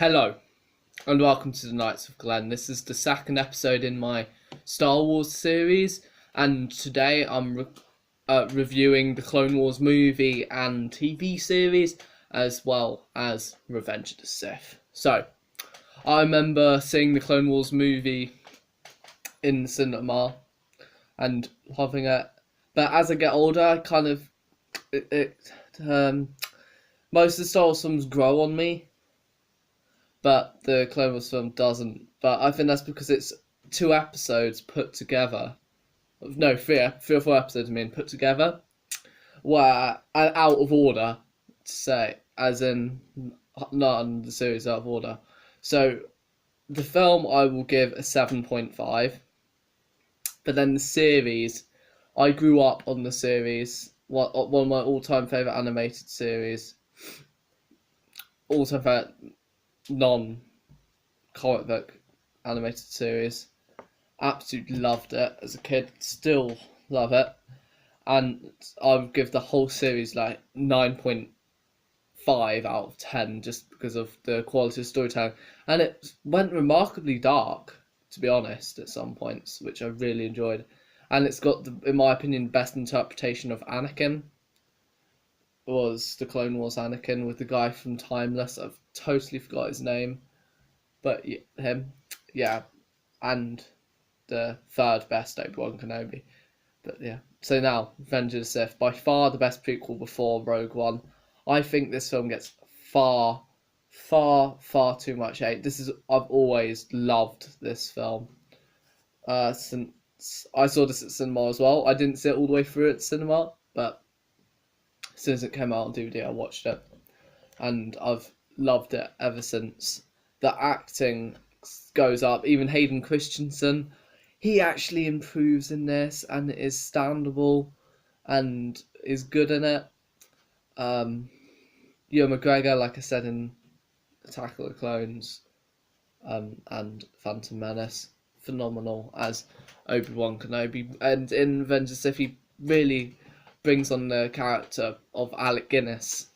Hello, and welcome to the Knights of Glen. This is the second episode in my Star Wars series, and today I'm reviewing the Clone Wars movie and TV series, as well as Revenge of the Sith. So, I remember seeing the Clone Wars movie in the cinema and loving it, but as I get older, I kind of most of the Star Wars films grow on me, but the Clone Wars film doesn't. But I think that's because it's two episodes put together. No, three or four episodes, put together, where out of order, to say, as in not the series out of order. So the film I will give a 7.5, but then the series, I grew up on the series, one of my all-time favourite animated series, all-time favourite non-comic book animated series. Absolutely loved it as a kid, still love it, and I would give the whole series like 9.5 out of 10 just because of the quality of storytelling, and it went remarkably dark, to be honest, at some points, which I really enjoyed, and it's got in my opinion, best interpretation of Anakin was the Clone Wars Anakin with the guy from Timeless. I've totally forgot his name, but him, yeah, and the third best Obi-Wan Kenobi. But yeah, so now Revenge of the Sith, by far the best prequel before Rogue One. I think this film gets far too much hate. I've always loved this film. Since I saw this at cinema as well. I didn't see it all the way through at cinema, but as soon as it came out on DVD, I watched it, and I've loved it ever since. The acting goes up. Even Hayden Christensen, he actually improves in this and is standable and is good in it. Ewan McGregor, like I said in Attack of the Clones and Phantom Menace, phenomenal as Obi-Wan Kenobi. And in Revenge of the Sith, he really brings on the character of Alec Guinness.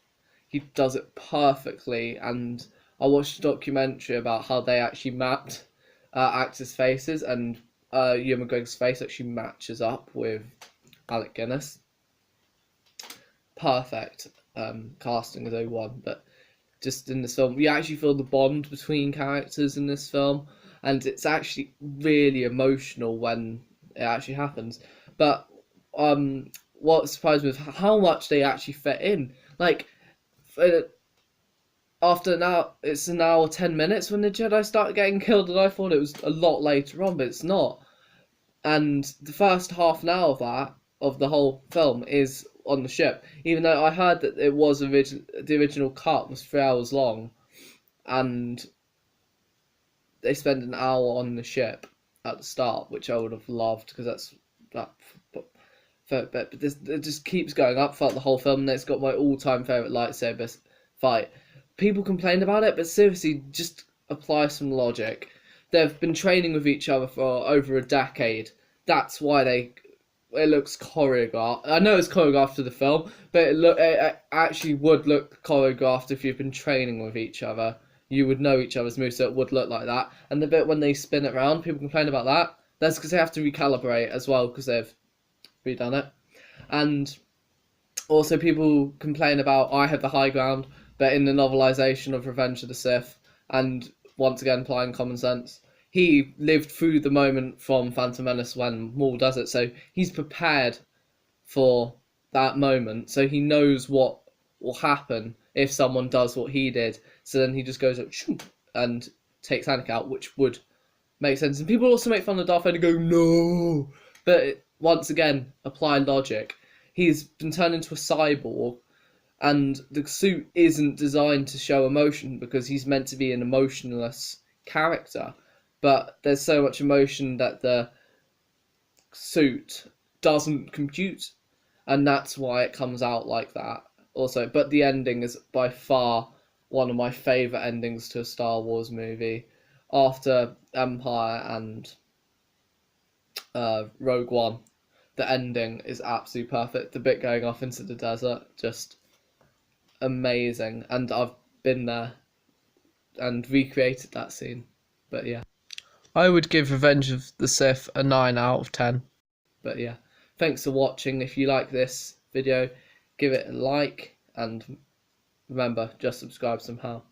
He does it perfectly, and I watched a documentary about how they actually mapped actors' faces, and Ewan McGregor's face actually matches up with Alec Guinness. Perfect casting as Obi-Wan, but just in this film, you actually feel the bond between characters in this film, and it's actually really emotional when it actually happens. But what surprised me was how much they actually fit in. Like, after it's an hour 10 minutes when the Jedi start getting killed, and I thought it was a lot later on, but it's not. And the first half an hour of the whole film is on the ship, even though I heard that it was the original cut was 3 hours long, and they spend an hour on the ship at the start, which I would have loved, because that's that. But it just keeps going up throughout the whole film, and it's got my all-time favourite lightsaber fight. People complain about it, but seriously, just apply some logic. They've been training with each other for over a decade. That's why it looks choreographed. I know it's choreographed for the film, but it actually would look choreographed if you've been training with each other. You would know each other's moves, so it would look like that. And the bit when they spin it around, people complain about that. That's because they have to recalibrate as well, because they've redone it. And also people complain about I have the high ground, but in the novelisation of Revenge of the Sith, and once again applying common sense, he lived through the moment from Phantom Menace when Maul does it, so he's prepared for that moment, so he knows what will happen if someone does what he did. So then he just goes up and takes Anakin out, which would make sense. And people also make fun of Darth Vader, go no, but once again, apply logic. He's been turned into a cyborg, and the suit isn't designed to show emotion because he's meant to be an emotionless character. But there's so much emotion that the suit doesn't compute, and that's why it comes out like that. Also, but the ending is by far one of my favourite endings to a Star Wars movie. After Empire and Rogue One, the ending is absolutely perfect. The bit going off into the desert, just amazing. And I've been there and recreated that scene. But yeah. I would give Revenge of the Sith a 9 out of 10. But yeah, thanks for watching. If you like this video, give it a like, and remember, just subscribe somehow.